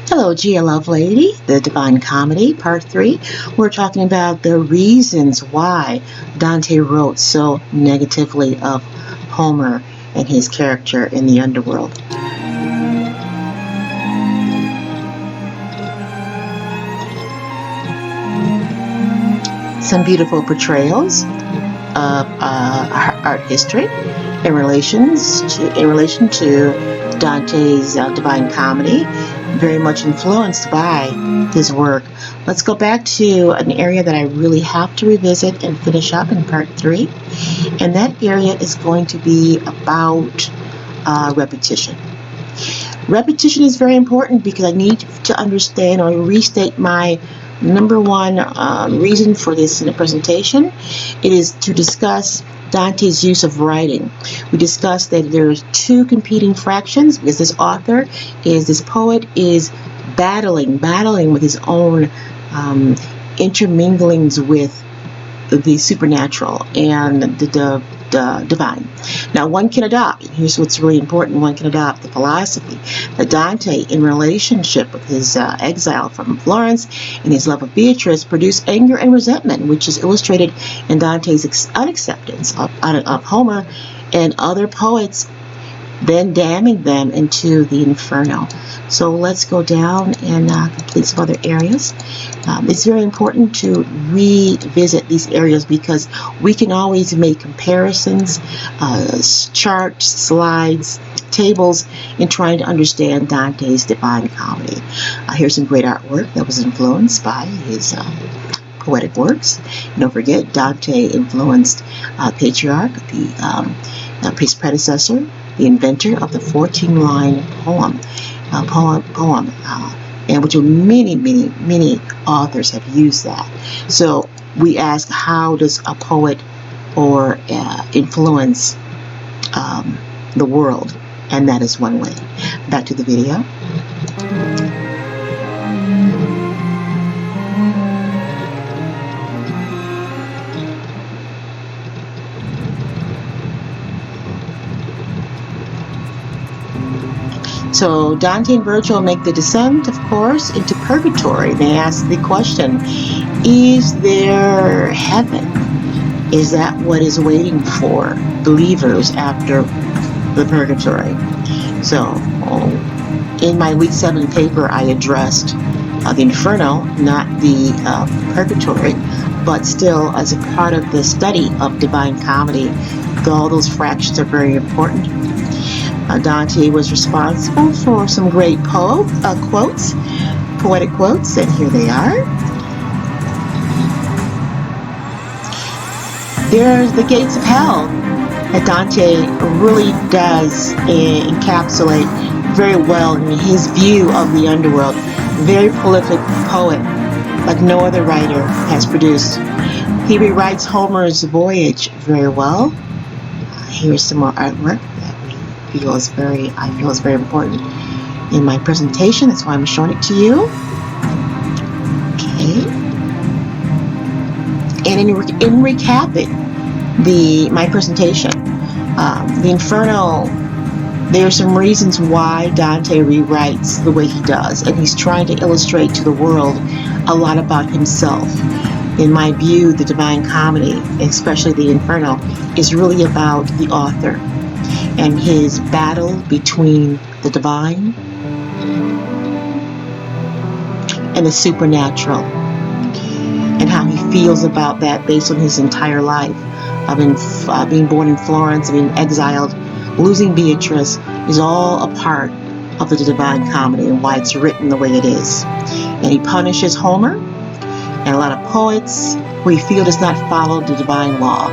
Hello, Gia Lovelady, the Divine Comedy, Part 3. We're talking about the reasons why Dante wrote so negatively of Homer and his character in the underworld. Some beautiful portrayals of art history in relation to Dante's Divine Comedy, very much influenced by his work. Let's go back to an area that I really have to revisit and finish up in Part 3, and that area is going to be about repetition. Repetition is very important because I need to understand or restate my number one reason for this presentation. It is to discuss Dante's use of writing. We discussed that there's two competing fractions because this poet is battling with his own interminglings with the supernatural and the divine. Now, one can adopt, here's what's really important, one can adopt the philosophy that Dante, in relationship with his exile from Florence and his love of Beatrice, produced anger and resentment, which is illustrated in Dante's unacceptance of Homer and other poets, then damning them into the inferno. So let's go down and complete some other areas. It's very important to revisit these areas because we can always make comparisons, charts, slides, tables in trying to understand Dante's Divine Comedy. Here's some great artwork that was influenced by his poetic works. And don't forget, Dante influenced Patriarch, his predecessor, the inventor of the 14-line poem, and which many authors have used that. So we ask, how does a poet or influence the world? And that is one way. Back to the video. So Dante and Virgil make the descent, of course, into purgatory. They ask the question, is there heaven? Is that what is waiting for believers after the purgatory? So in my week 7 paper, I addressed the inferno, not the purgatory, but still as a part of the study of Divine Comedy, all those fractions are very important. Dante was responsible for some great poetic quotes, and here they are. There's the gates of hell that Dante really does encapsulate very well in his view of the underworld. Very prolific poet, like no other writer has produced. He rewrites Homer's voyage very well. Here's some more artwork that I feel is very important in my presentation. That's why I'm showing it to you. Okay. And in recapping my presentation, the Inferno, there are some reasons why Dante rewrites the way he does, and he's trying to illustrate to the world a lot about himself. In my view, the Divine Comedy, especially the Inferno, is really about the author and his battle between the divine and the supernatural, and how he feels about that based on his entire life of being born in Florence, being exiled, losing Beatrice, is all a part of the Divine Comedy and why it's written the way it is. And he punishes Homer and a lot of poets who he feels does not follow the divine law.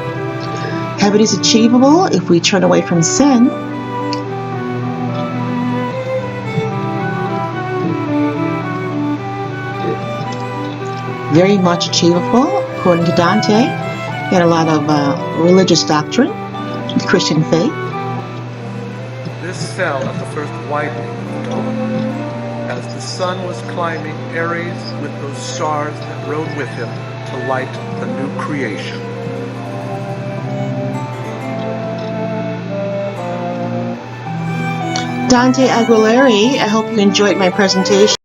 Heaven is achievable if we turn away from sin. Very much achievable, according to Dante, and a lot of religious doctrine, the Christian faith. This fell at the first widening of dawn, as the sun was climbing Aries with those stars that rode with him to light the new creation. Dante Aguilera, I hope you enjoyed my presentation.